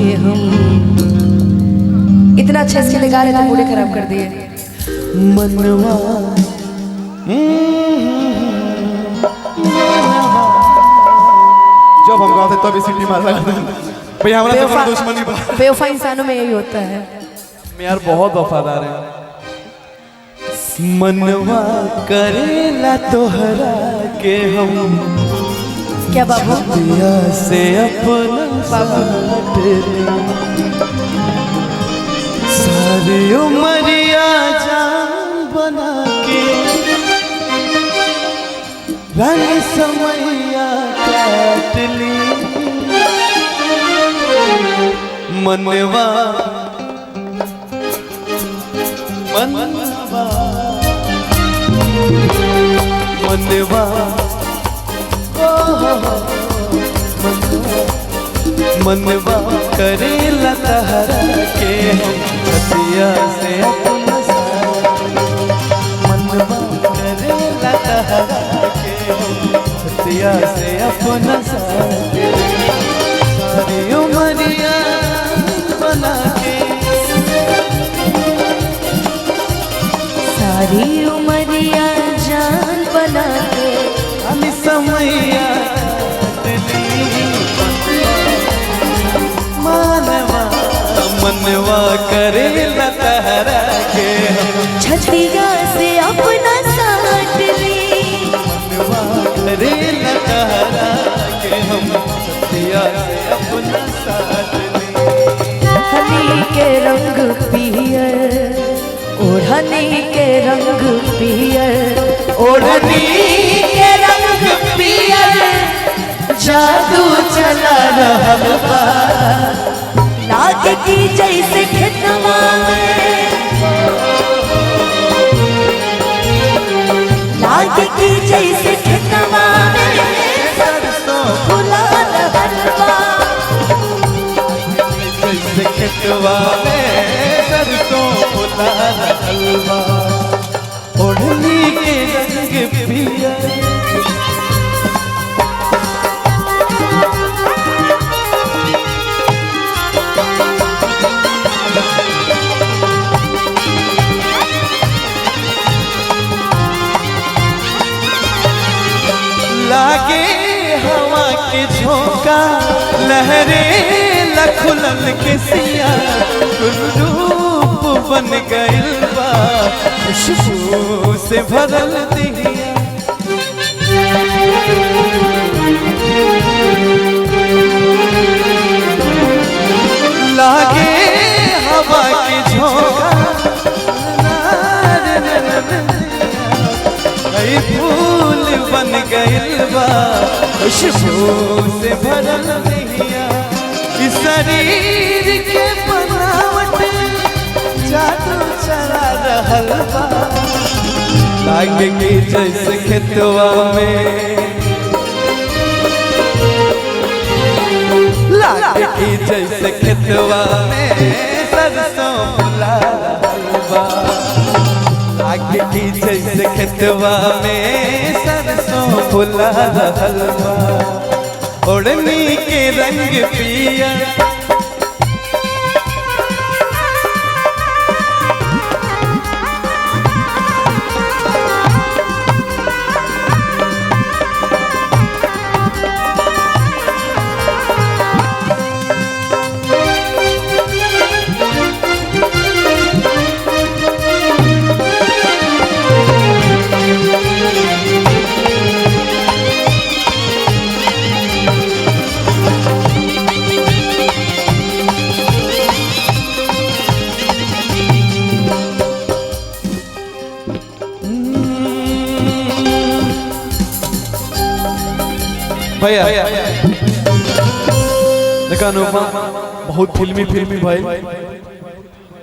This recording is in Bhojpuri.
के हम। इतना अच्छे इसके लिए गा रहे थे, मूड खराब कर दिए। मनवा जब हम गाते तब सीटी मार लगाते भैया हमारा दुश्मनी बेवफा इंसानों में यही होता है। यार बहुत वफादार है। मनवा करेला तोहरा के हम क्या बाबू दिया से अपना सारी उमरिया जान बना के रंग समैया काट ली। मनवा मनवा मनवा मनवा करेला तहरा के हम छतिया से अपना मनवा करेला तहरा के हम छतिया से अपना सारी उमरिया बना के सारी उमरिया जान बना के अली समैया मनवा मनवा करेला तहरा के छतिया से अपना साथ ली। मनवा करेला तहरा के हम छतिया से अपना साथ ली। हनी के रंग पियर ओढ़नी के रंग पियर ओढ़नी के रंग पियर जादू चला रहल बा। लागे की जैसे खेतवा में लागे की जैसे खेतवा में सरसों फुला रहल बा। जैसे खेतवा में सरसों फुला रहल बा। ओढ़नी के रंग पिया लागे हवा के झोंका लहरे लखुलन के सिया रूप बन गइल बा खुशबू से भरल दिया। लागे हवा के झोंका फूल बन गइल बा खुशबू से भरल दिया। इस शरीर के बनावट जादू चला रहल बा। लागे की जैसे खेतवा में लागे की जैसे खेतवा में सरसों फुला रहल बा। लागे की जैसे खेतवा में सरसों फुला रहल बा। ओढ़नी के रंग पिया भैया देखा अनुपमा बहुत फिल्मी भाई